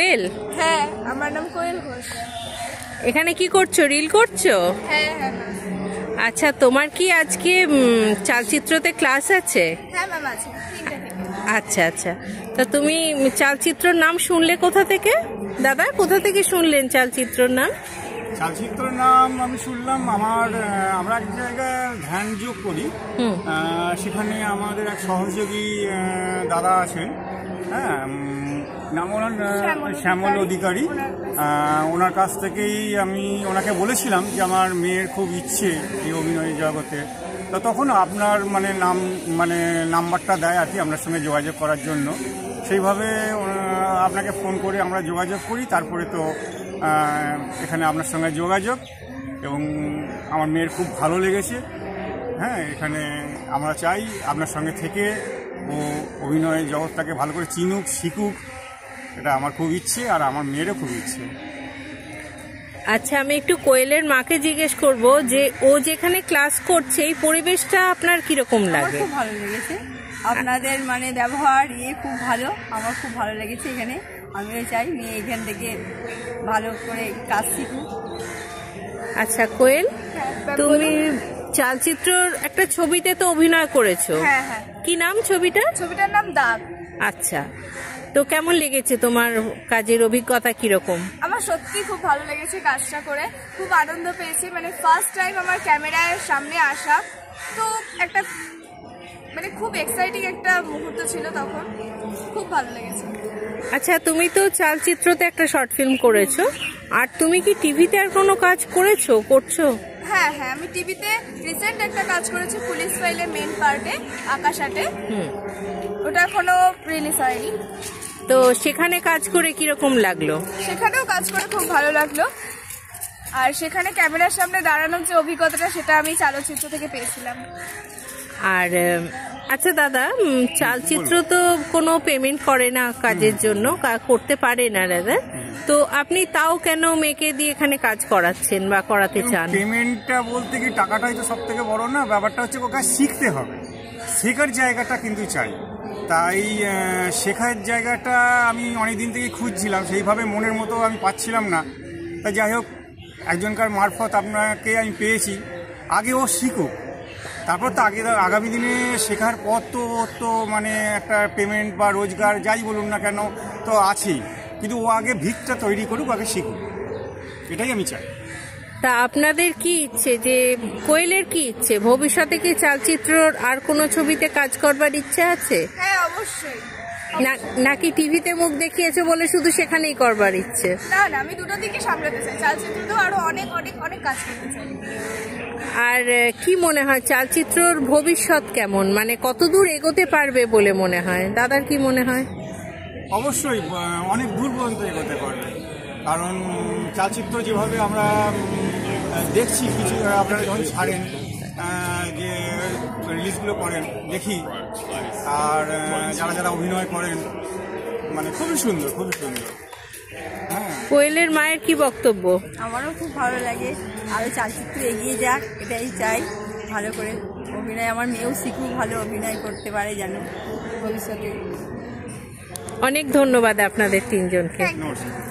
কোয়েল? হ্যাঁ, আমার নাম কোয়েল ঘোষ। এখানে কি করছো, রিল করছো? হ্যাঁ হ্যাঁ। আচ্ছা, তোমার কি আজকে চালচিত্রতে ক্লাস আছে? হ্যাঁ ম্যাম, আছে 3টা থেকে। আচ্ছা আচ্ছা, তা তুমি চালচিত্রর নাম শুনলে কোথা থেকে? দাদা, কোথা থেকে শুনলেন চালচিত্রর নাম? চালচিত্রের নাম আমি শুনলাম আমরা এক জায়গায় ধ্যান যোগ করি, সেখানে আমাদের এক সহযোগী দাদা আছেন, হ্যাঁ, নাম ওনার শ্যামল অধিকারী। ওনার কাছ থেকেই আমি ওনাকে বলেছিলাম যে আমার মেয়ের খুব ইচ্ছে এই অভিনয় জগতে। তো তখন আপনার নাম্বারটা দেয় আর কি আপনার সঙ্গে যোগাযোগ করার জন্য। সেইভাবে আপনাকে ফোন করে আমরা যোগাযোগ করি, তারপরে তো এখানে আপনার সঙ্গে যোগাযোগ, এবং আমার মেয়ের খুব ভালো লেগেছে। হ্যাঁ, এখানে আমরা চাই আপনার সঙ্গে থেকে ও অভিনয় জগৎটাকে ভালো করে চিনুক, শিখুক। এটা আমার খুব ইচ্ছে, আর আমার মেয়েরও খুব ইচ্ছে। আচ্ছা, আমি একটু কোয়েলের মাকে জিজ্ঞেস করব যে ও যেখানে ক্লাস করছে এই পরিবেশটা আপনার কিরকম লাগে? খুব ভালো লেগেছে, আপনাদের ব্যবহার খুব ভালো, আমার খুব ভালো লেগেছে এখানে। আমিও চাই মেয়ে এখান থেকে ভালো করে কাজ শিখুক। আচ্ছা কোয়েল, তুমি চালচিত্রর একটা ছবিতে তো অভিনয় করেছো। হ্যাঁ হ্যাঁ। কি নাম ছবিটার? ছবিটার নাম দাগ। আচ্ছা, তো কেমন লেগেছে তোমার কাজের অভিজ্ঞতা কিরকম? আমার সত্যি খুব ভালো লেগেছে কাজটা করে, খুব আনন্দ পেয়েছি। ফার্স্ট টাইম আমার ক্যামেরার সামনে আসা, তো একটা খুব এক্সাইটিং একটা মুহূর্ত ছিল তখন, খুব ভালো লেগেছে। আচ্ছা, তুমি তো চালচিত্রতে একটা শর্ট ফিল্ম করেছো, আর তুমি কি টিভিতে আর কোনো কাজ করছো? হ্যাঁ হ্যাঁ, আমি টিভিতে রিসেন্ট একটা কাজ করেছি, পুলিশ ফাইলে মেন পার্টে, আকাশাটে। ওটা এখনো রিলিজ হয়নি। তো সেখানে কাজ করে কিরকম লাগলো? সেখানেও কাজ করে খুব ভালো লাগলো, আর সেখানে ক্যামেরার সামনে দাঁড়ানোর যে অভিজ্ঞতাটা সেটা আমি চালচিত্র থেকে পেয়েছিলাম। আর আচ্ছা দাদা, চালচিত্র তো কোনো পেমেন্ট করে না কাজের জন্য, করতে পারে না দাদা, তো আপনি তাও কেন মেয়েকে দিয়ে এখানে কাজ করাচ্ছেন বা করাতে চান? পেমেন্টটা বলতে কি, টাকাটাই তো সব থেকে বড় না, ব্যাপারটা হচ্ছে ওকে শিখতে হবে, শেখার জায়গাটা কিন্তু চাই। তাই শেখার জায়গাটা আমি অনেকদিন থেকে খুঁজছিলাম, সেইভাবে মনের মতো আমি পাচ্ছিলাম না। তাই যাই হোক, একজনকার মারফত আপনাকে আমি পেয়েছি। আগে ও শিখুক, তারপর তো আগামী দিনে শেখার পর তো একটা পেমেন্ট বা রোজগার যাই বলুন না কেন তো আছেই, কিন্তু ও আগে ভিতটা তৈরি করুক, আগে শিখুক, এটাই আমি চাই। তা আপনাদের কি ইচ্ছে, যে কোয়েলের কি ইচ্ছে, ভবিষ্যতে কি চালচিত্রর আর কোনো ছবিতে কাজ করবার ইচ্ছে আছে? হ্যাঁ অবশ্যই। নাকি টিভিতে মুখ দেখিয়েছে বলে শুধু সেখানেই করবার ইচ্ছে? না না, আমি দুটো দিকে সামলাতে চাই, চালচিত্রতেও আরো অনেক অনেক অনেক কাজ করতে চাই। আর কি মনে হয় চালচিত্রর ভবিষ্যৎ কেমন, কতদূর এগোতে পারবে বলে মনে হয়? দাদার কি মনে হয়? অবশ্যই অনেক দূর পর্যন্ত এগোতে পারবে, কারণ চালচিত্র যেভাবে আমরা দেখছি, কিছু আপনারা যখন ছাড়েন, যে রিলিজগুলো করেন দেখি, আর যারা অভিনয় করেন, খুবই সুন্দর, খুবই সুন্দর। কোয়েলের মায়ের কি বক্তব্য? আমারও খুব ভালো লাগে, আরো চালচিত্র এগিয়ে যাক, এটাই চাই। ভালো করে অভিনয়, আমার মেয়েও শিখুক, ভালো অভিনয় করতে পারে যেন ভবিষ্যতে। অনেক ধন্যবাদ আপনাদের তিনজনকে। নমস্কার।